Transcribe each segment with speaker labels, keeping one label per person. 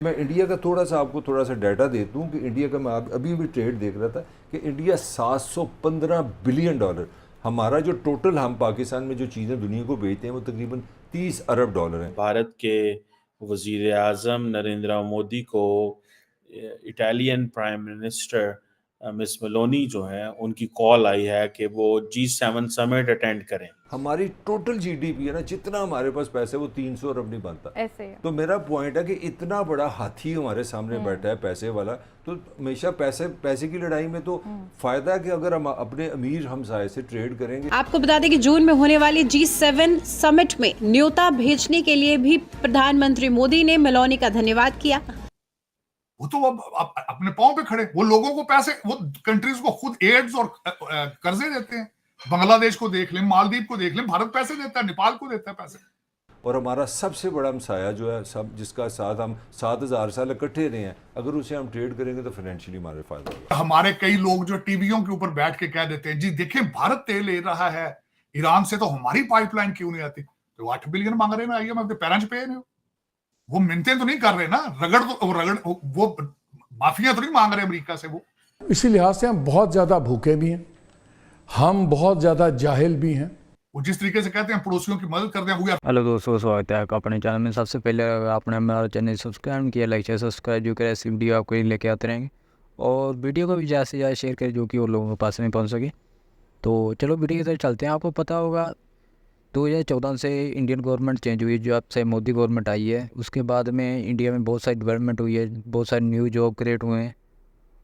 Speaker 1: मैं इंडिया का थोड़ा सा डाटा दे दूं कि इंडिया का मैं अभी भी ट्रेड देख रहा था कि इंडिया 715 बिलियन डॉलर, हमारा जो टोटल हम पाकिस्तान में जो चीज़ें दुनिया को बेचते हैं वो तकरीबन 30 अरब डॉलर हैं।
Speaker 2: भारत के वजीर आज़म नरेंद्र मोदी को Italian prime minister miss Meloni जो है उनकी कॉल आई है कि वो G7 समिट अटेंड करें।
Speaker 1: हमारी टोटल जीडीपी है ना, जितना हमारे पास पैसे वो 300 अरब नहीं बनता।
Speaker 3: ऐसे ही है।
Speaker 1: तो मेरा पॉइंट है कि इतना बड़ा हाथी हमारे सामने बैठा है पैसे वाला, तो हमेशा पैसे पैसे की लड़ाई में तो फायदा है कि अगर हम अपने अमीर हमसाए से ट्रेड करेंगे।
Speaker 4: आपको बता दें कि जून में होने वाली G7 समिट में न्योता भेजने के लिए भी प्रधानमंत्री मोदी ने मेलोनी का धन्यवाद किया।
Speaker 5: वो तो अब अपने पांव पे खड़े, वो लोगों को पैसे, वो कंट्रीज को खुद एड्स और कर्जे देते हैं। बांग्लादेश को देख लें, मालदीव को देख लें, भारत पैसे देता है, नेपाल को देता है पैसे।
Speaker 1: और हमारा सबसे बड़ा हमसाया जो है, सब जिसका साथ हम 7,000 साल इकट्ठे रहे हैं, अगर उसे हम ट्रेड करेंगे तो फाइनेंशियली हमारे फायदा होगा।
Speaker 5: हमारे कई लोग जो टीवियों के ऊपर बैठ के कह देते हैं जी देखें भारत तेल ले रहा है ईरान से, तो हमारी पाइपलाइन क्यों नहीं आती? तो 8 बिलियन मांग रहे ना IMF के पेरेंट्स पे नहीं, वो मिन्नतें तो नहीं कर रहे ना, वो माफिया तो नहीं मांग रहे अमेरिका से। वो
Speaker 6: इसी लिहाज से हम बहुत ज्यादा भूखे भी हैं, हम बहुत ज्यादा जाहिल भी हैं।
Speaker 5: वो जिस तरीके से कहते हैं पड़ोसियों की मदद करते हैं।
Speaker 7: हेलो दोस्तों, स्वागत है आपका अपने चैनल में। सबसे पहले अगर आपने हमारा चैनल सब्सक्राइब किया, लाइक शेयर सब्सक्राइब जो करें, ऐसी वीडियो आपको लेके आते रहेंगे। और वीडियो को भी ज़्यादा से ज़्यादा शेयर करें जो कि वो लोगों के पास में पहुंच सके। तो चलो वीडियो की तरफ चलते हैं। आपको पता होगा 2014 से इंडियन गवर्नमेंट चेंज हुई, जो अब से मोदी गवर्नमेंट आई है। उसके बाद में इंडिया में बहुत सारी डेवलपमेंट हुई है, बहुत सारे न्यू जॉब क्रिएट हुए हैं।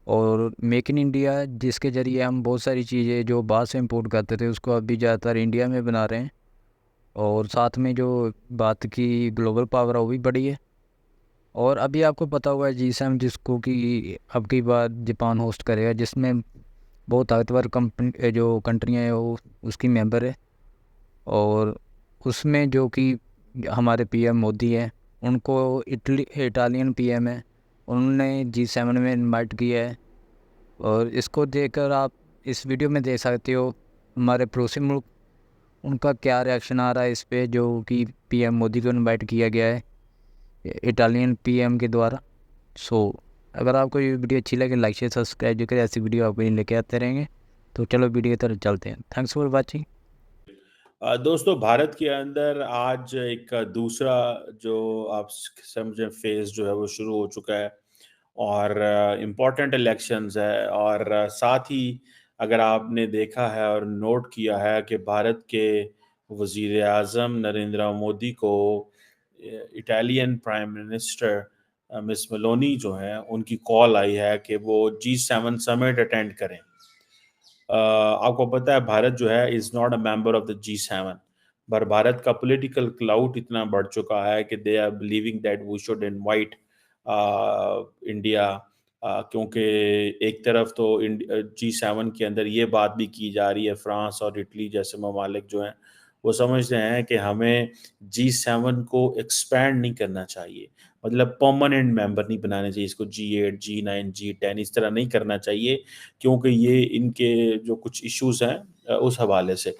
Speaker 7: और मेक इन इंडिया, जिसके ज़रिए हम बहुत सारी चीज़ें जो बाहर से इम्पोर्ट करते थे उसको अभी ज़्यादातर इंडिया में बना रहे हैं। और साथ में जो बात की ग्लोबल पावर है वो भी बढ़ी है। और अभी आपको पता होगा G7 जिसको कि अब की बार जापान होस्ट करेगा, जिसमें बहुत ताकतवर कंपनी जो कंट्रियाँ हैं वो उसकी मेंबर है। और उसमें जो कि हमारे PM मोदी हैं, उनको इटालियन PM है, उन्होंने G7 में इनवाइट किया है। और इसको देखकर आप इस वीडियो में देख सकते हो हमारे पड़ोसी मुल्क उनका क्या रिएक्शन आ रहा है इस पे, जो कि PM मोदी को इनवाइट किया गया है इटालियन PM के द्वारा। अगर आपको ये वीडियो अच्छी लगे, लाइक शेयर सब्सक्राइब जो करें, ऐसी वीडियो आपको लेके आते रहेंगे। तो चलो वीडियो की तरफ चलते हैं। Thanks for watching.
Speaker 2: दोस्तों, भारत के अंदर आज एक दूसरा जो आप समझें फेज जो है वो शुरू हो चुका है और इम्पोर्टेंट इलेक्शंस है। और साथ ही अगर आपने देखा है और नोट किया है कि भारत के वजीर आज़म नरेंद्र मोदी को Italian prime minister miss Meloni जो है उनकी कॉल आई है कि वो G7 समिट अटेंड करें। आपको पता है भारत जो है is not a member of the G7, पर भारत का पॉलिटिकल क्लाउड इतना बढ़ चुका है कि they are believing that we should invite India, क्योंकि एक तरफ तो G7 के अंदर ये बात भी की जा रही है, फ्रांस और इटली जैसे ममालिक जो हैं वो समझते हैं कि हमें G7 को एक्सपैंड नहीं करना चाहिए, मतलब परमानेंट मेंबर नहीं बनाने चाहिए इसको, G8 G9 G10 इस तरह नहीं करना चाहिए, क्योंकि ये इनके जो कुछ इश्यूज हैं उस हवाले से,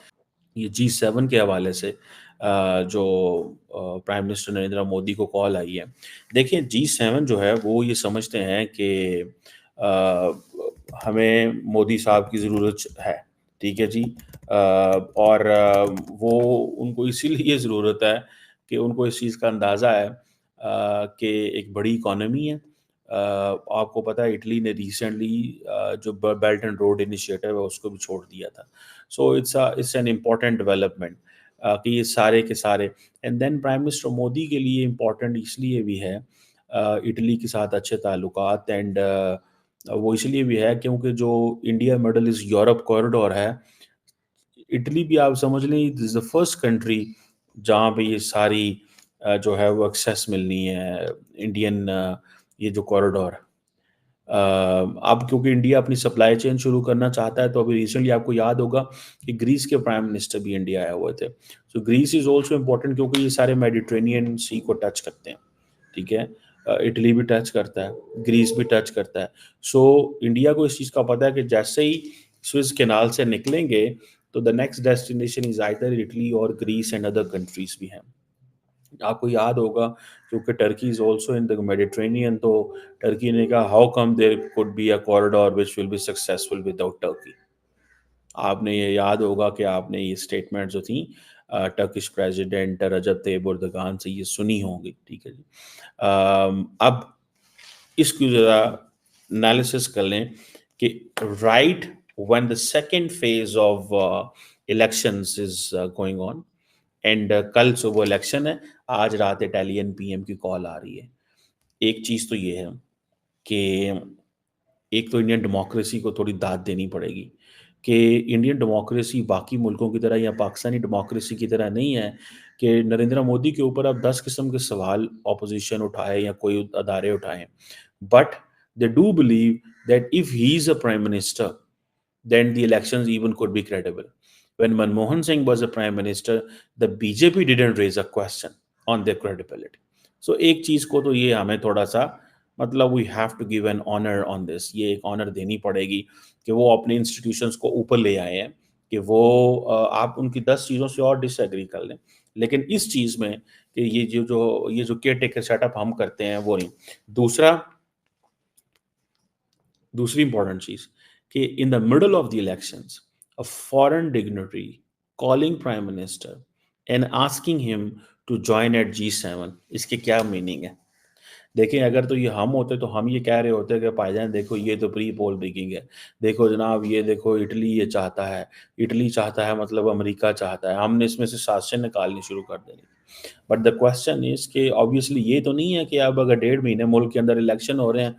Speaker 2: ये G7 के हवाले से जो प्राइम मिनिस्टर नरेंद्र मोदी को कॉल आई है। देखिए G7 जो है वो ये समझते हैं कि हमें मोदी साहब की ज़रूरत है, ठीक है जी। और वो उनको इसीलिए ज़रूरत है कि उनको इस चीज़ का अंदाज़ा है कि एक बड़ी इकॉनमी है। आपको पता है इटली ने रिसेंटली जो बेल्ट एंड रोड इनिशिएटिव है उसको भी छोड़ दिया था। So it's an important development कि ये सारे के सारे। And then prime minister Modi के लिए इम्पॉर्टेंट इसलिए भी है इटली के साथ अच्छे ताल्लुकात, एंड वो इसलिए भी है क्योंकि जो India middle east Europe corridor है, इटली भी आप समझ लें this is the first country जहाँ पे ये सारी जो है वो एक्सेस मिलनी है इंडियन ये जो कॉरिडोर है। अब क्योंकि इंडिया अपनी सप्लाई चेन शुरू करना चाहता है, तो अभी रिसेंटली आपको याद होगा कि ग्रीस के प्राइम मिनिस्टर भी इंडिया आए हुए थे। सो ग्रीस इज ऑल्सो इम्पोर्टेंट क्योंकि ये सारे मेडिटेरेनियन सी को टच करते हैं, ठीक है। इटली भी टच करता है, ग्रीस भी टच करता है। सो इंडिया को इस चीज़ का पता है कि जैसे ही स्विस कैनाल से निकलेंगे तो the next destination is either Italy और ग्रीस एंड अदर कंट्रीज भी हैं। आपको याद होगा क्योंकि Turkey is also in the Mediterranean, तो टर्की ने कहा how come there could be a corridor which will be successful without Turkey. आपने ये याद होगा कि आपने ये स्टेटमेंट जो थी टर्किश प्रेसिडेंट रजब तैयब एर्दोगान से ये सुनी होंगी, ठीक है जी। अब इसकी ज़रा एनालिसिस कर लें कि right when the second phase of elections is going on and कल सुबह इलेक्शन है, आज रात इटालियन पीएम की कॉल आ रही है। एक चीज़ तो ये है कि एक तो इंडियन डेमोक्रेसी को थोड़ी दाद देनी पड़ेगी कि इंडियन डेमोक्रेसी बाकी मुल्कों की तरह या पाकिस्तानी डेमोक्रेसी की तरह नहीं है कि नरेंद्र मोदी के ऊपर अब 10 किस्म के सवाल ऑपोजिशन उठाए या कोई अदारे उठाएं, but they do believe that if he is a prime minister then the elections even could be credible. When Manmohan Singh was a prime minister, the BJP didn't raise a question on their credibility. So एक चीज को तो ये हमें थोड़ा सा मतलब we have to give an honor on this, ये एक ऑनर देनी पड़ेगी कि वो अपने इंस्टीट्यूशंस को ऊपर ले आए हैं कि वो आप उनकी 10 चीज़ों से और डिसएग्री कर लें, लेकिन इस चीज़ में कि ये जो केयर टेकर सेटअप हम करते हैं वो नहीं। दूसरी इंपॉर्टेंट चीज़ कि in the middle of the elections, a foreign dignitary calling prime minister and asking him to join at G7, इसके क्या मीनिंग है? देखें, अगर तो ये हम होते तो हम ये कह रहे होते कि भाईजान देखो ये तो प्री पोल रिगिंग है, देखो जनाब ये देखो इटली ये चाहता है मतलब अमेरिका चाहता है, हमने इसमें से साजिशें निकालनी शुरू कर देनी। बट द क्वेश्चन इज कि ऑब्वियसली ये तो नहीं है कि अब अगर 1.5 महीने मुल्क के अंदर इलेक्शन हो रहे हैं